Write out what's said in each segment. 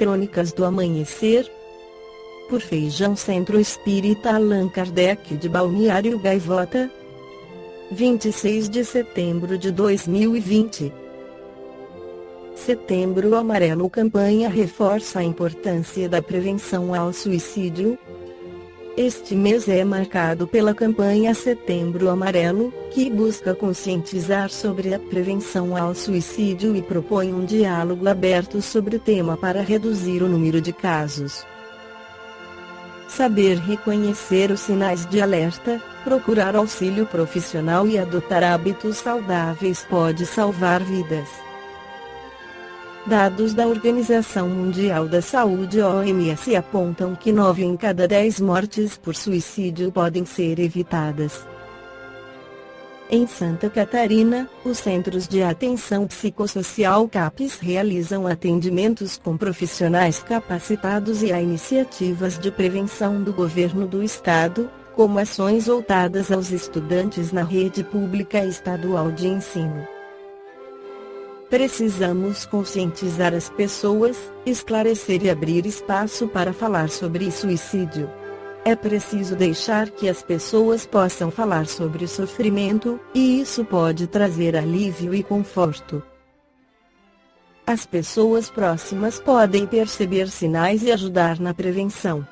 Crônicas do Amanhecer, por Feijão Centro Espírita Allan Kardec de Balneário Gaivota, 26 de setembro de 2020. Setembro Amarelo. Campanha reforça a importância da prevenção ao suicídio. Este mês é marcado pela campanha Setembro Amarelo, que busca conscientizar sobre a prevenção ao suicídio e propõe um diálogo aberto sobre o tema para reduzir o número de casos. Saber reconhecer os sinais de alerta, procurar auxílio profissional e adotar hábitos saudáveis pode salvar vidas. Dados da Organização Mundial da Saúde (OMS) apontam que 9 em cada 10 mortes por suicídio podem ser evitadas. Em Santa Catarina, os Centros de Atenção Psicossocial CAPS realizam atendimentos com profissionais capacitados e há iniciativas de prevenção do governo do estado, como ações voltadas aos estudantes na rede pública estadual de ensino. Precisamos conscientizar as pessoas, esclarecer e abrir espaço para falar sobre suicídio. É preciso deixar que as pessoas possam falar sobre o sofrimento, e isso pode trazer alívio e conforto. As pessoas próximas podem perceber sinais e ajudar na prevenção.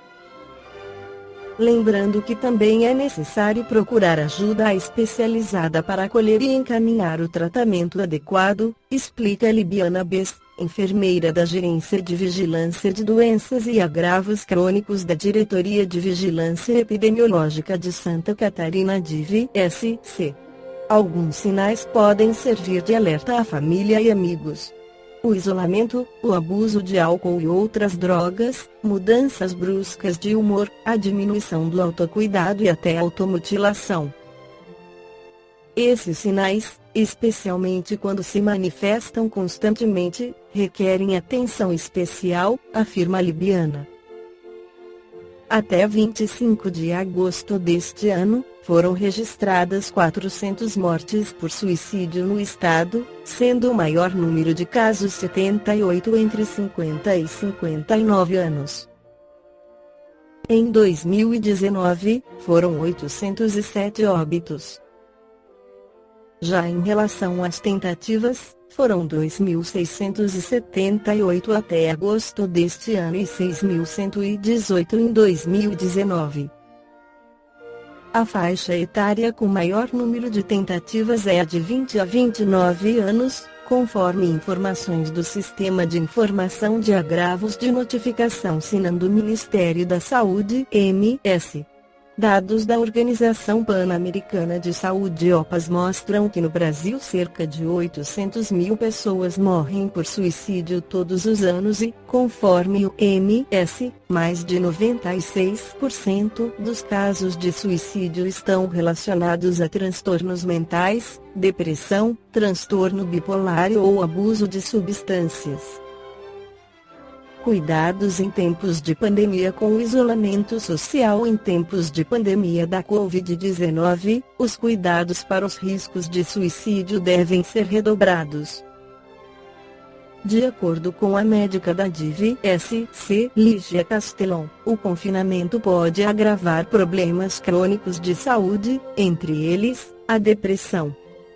Lembrando que também é necessário procurar ajuda especializada para acolher e encaminhar o tratamento adequado, explica Libiana Bess, enfermeira da Gerência de Vigilância de Doenças e Agravos Crônicos da Diretoria de Vigilância Epidemiológica de Santa Catarina (DIV-SC). Alguns sinais podem servir de alerta à família e amigos: o isolamento, o abuso de álcool e outras drogas, mudanças bruscas de humor, a diminuição do autocuidado e até a automutilação. Esses sinais, especialmente quando se manifestam constantemente, requerem atenção especial, afirma Libiana. Até 25 de agosto deste ano, foram registradas 400 mortes por suicídio no estado, sendo o maior número de casos 78 entre 50 e 59 anos. Em 2019, foram 807 óbitos. Já em relação às tentativas, foram 2.678 até agosto deste ano e 6.118 em 2019. A faixa etária com maior número de tentativas é a de 20 a 29 anos, conforme informações do Sistema de Informação de Agravos de Notificação SINAM do Ministério da Saúde (MS). Dados da Organização Pan-Americana de Saúde (OPAS) mostram que no Brasil cerca de 800 mil pessoas morrem por suicídio todos os anos e, conforme o MS, mais de 96% dos casos de suicídio estão relacionados a transtornos mentais, depressão, transtorno bipolar ou abuso de substâncias. Cuidados em tempos de pandemia. Com o isolamento social em tempos de pandemia da Covid-19, os cuidados para os riscos de suicídio devem ser redobrados. De acordo com a médica da DIV-SC, Lígia Castellon, o confinamento pode agravar problemas crônicos de saúde, entre eles, a depressão.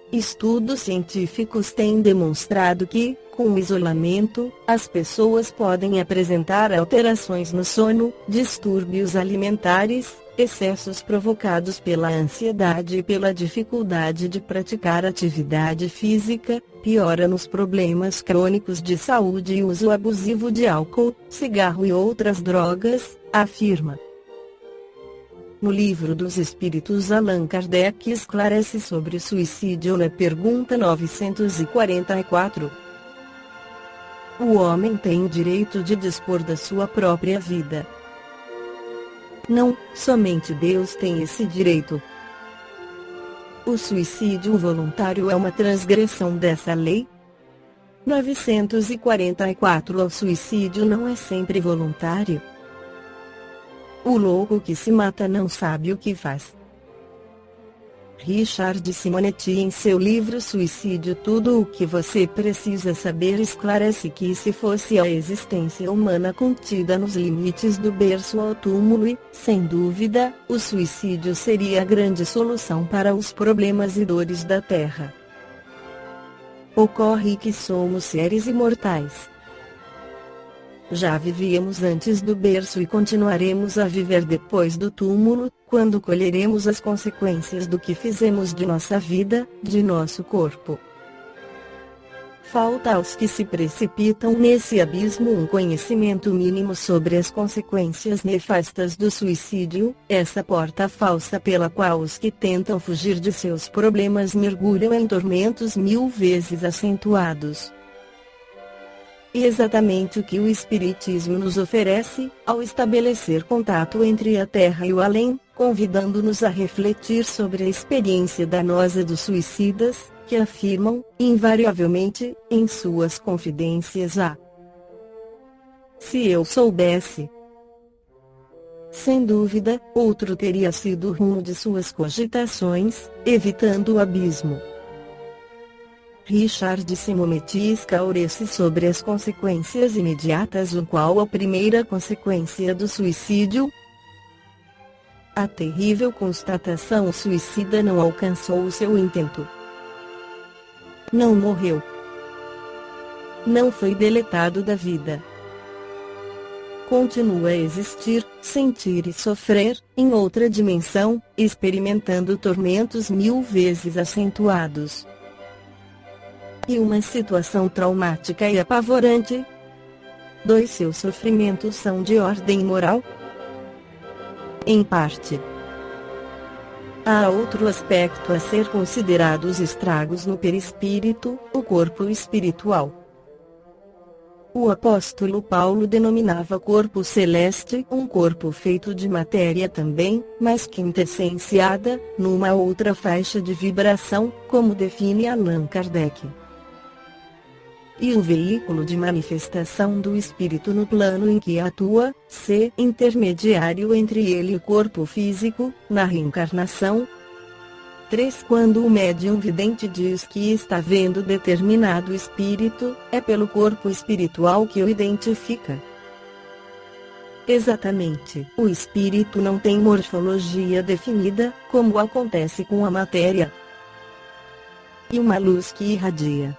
Estudos científicos têm demonstrado que, com o isolamento, as pessoas podem apresentar alterações no sono, distúrbios alimentares, excessos provocados pela ansiedade e pela dificuldade de praticar atividade física, piora nos problemas crônicos de saúde e uso abusivo de álcool, cigarro e outras drogas, afirma. No Livro dos Espíritos, Allan Kardec esclarece sobre o suicídio na pergunta 944. O homem tem o direito de dispor da sua própria vida. Não, somente Deus tem esse direito. O suicídio voluntário é uma transgressão dessa lei? 944. O suicídio não é sempre voluntário. O louco que se mata não sabe o que faz. Richard Simonetti, em seu livro Suicídio, tudo o que você precisa saber, esclarece que se fosse a existência humana contida nos limites do berço ao túmulo e, sem dúvida, o suicídio seria a grande solução para os problemas e dores da Terra. Ocorre que somos seres imortais. Já vivíamos antes do berço e continuaremos a viver depois do túmulo, quando colheremos as consequências do que fizemos de nossa vida, de nosso corpo. Falta aos que se precipitam nesse abismo um conhecimento mínimo sobre as consequências nefastas do suicídio, essa porta falsa pela qual os que tentam fugir de seus problemas mergulham em tormentos 1000 vezes acentuados. E exatamente o que o Espiritismo nos oferece, ao estabelecer contato entre a Terra e o além, convidando-nos a refletir sobre a experiência danosa dos suicidas, que afirmam, invariavelmente, em suas confidências se eu soubesse. Sem dúvida, outro teria sido o rumo de suas cogitações, evitando o abismo. Richard Simonetti esclarece sobre as consequências imediatas, o qual a primeira consequência do suicídio. A terrível constatação: o suicida não alcançou o seu intento. Não morreu. Não foi deletado da vida. Continua a existir, sentir e sofrer, em outra dimensão, experimentando tormentos 1000 vezes acentuados. E uma situação traumática e apavorante. 2. Seus sofrimentos são de ordem moral? Em parte. Há outro aspecto a ser considerado: os estragos no perispírito, o corpo espiritual. O apóstolo Paulo denominava corpo celeste um corpo feito de matéria também, mas quintessenciada, numa outra faixa de vibração, como define Allan Kardec. E o veículo de manifestação do espírito no plano em que atua, ser intermediário entre ele e o corpo físico, na reencarnação. 3. Quando o médium vidente diz que está vendo determinado espírito, é pelo corpo espiritual que o identifica. Exatamente, o espírito não tem morfologia definida, como acontece com a matéria. E uma luz que irradia.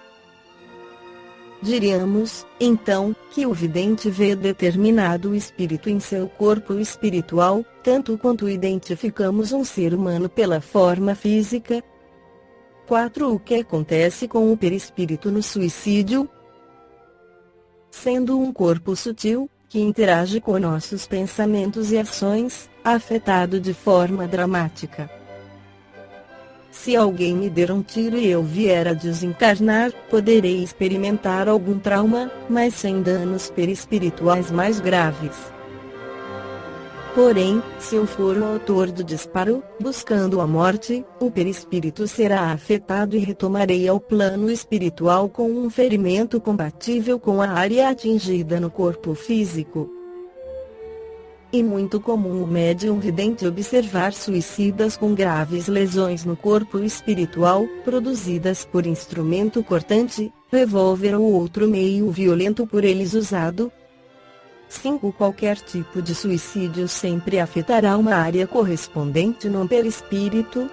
Diríamos, então, que o vidente vê determinado espírito em seu corpo espiritual, tanto quanto identificamos um ser humano pela forma física. 4. O que acontece com o perispírito no suicídio? Sendo um corpo sutil, que interage com nossos pensamentos e ações, afetado de forma dramática. Se alguém me der um tiro e eu vier a desencarnar, poderei experimentar algum trauma, mas sem danos perispirituais mais graves. Porém, se eu for o autor do disparo, buscando a morte, o perispírito será afetado e retomarei ao plano espiritual com um ferimento compatível com a área atingida no corpo físico. E muito comum o médium vidente observar suicidas com graves lesões no corpo espiritual, produzidas por instrumento cortante, revólver ou outro meio violento por eles usado. 5. Qualquer tipo de suicídio sempre afetará uma área correspondente no perispírito.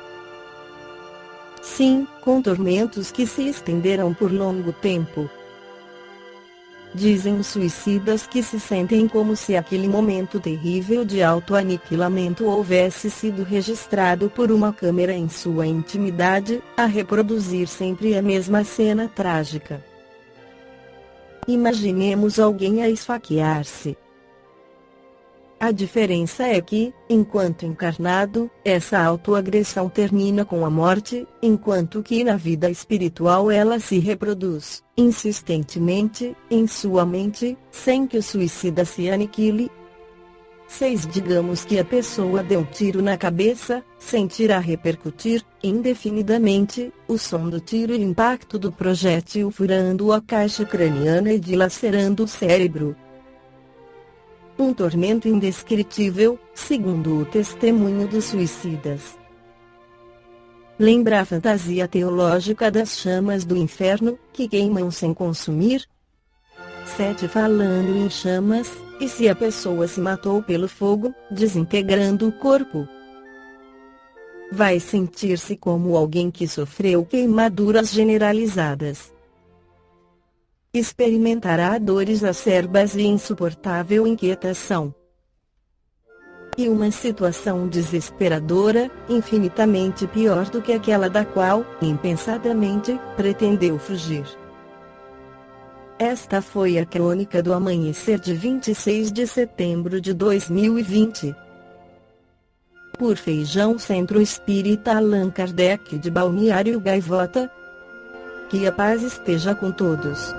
Sim, com tormentos que se estenderão por longo tempo. Dizem os suicidas que se sentem como se aquele momento terrível de autoaniquilamento houvesse sido registrado por uma câmera em sua intimidade, a reproduzir sempre a mesma cena trágica. Imaginemos alguém a esfaquear-se. A diferença é que, enquanto encarnado, essa autoagressão termina com a morte, enquanto que na vida espiritual ela se reproduz, insistentemente, em sua mente, sem que o suicida se aniquile. 6. Digamos que a pessoa dê um tiro na cabeça, sentirá repercutir, indefinidamente, o som do tiro e o impacto do projétil furando a caixa craniana e dilacerando o cérebro. Um tormento indescritível, segundo o testemunho dos suicidas. Lembra a fantasia teológica das chamas do inferno, que queimam sem consumir? 7. Falando em chamas, e se a pessoa se matou pelo fogo, desintegrando o corpo? Vai sentir-se como alguém que sofreu queimaduras generalizadas. Experimentará dores acerbas e insuportável inquietação. E uma situação desesperadora, infinitamente pior do que aquela da qual, impensadamente, pretendeu fugir. Esta foi a crônica do amanhecer de 26 de setembro de 2020. Por Feijão Centro Espírita Allan Kardec de Balneário Gaivota. Que a paz esteja com todos.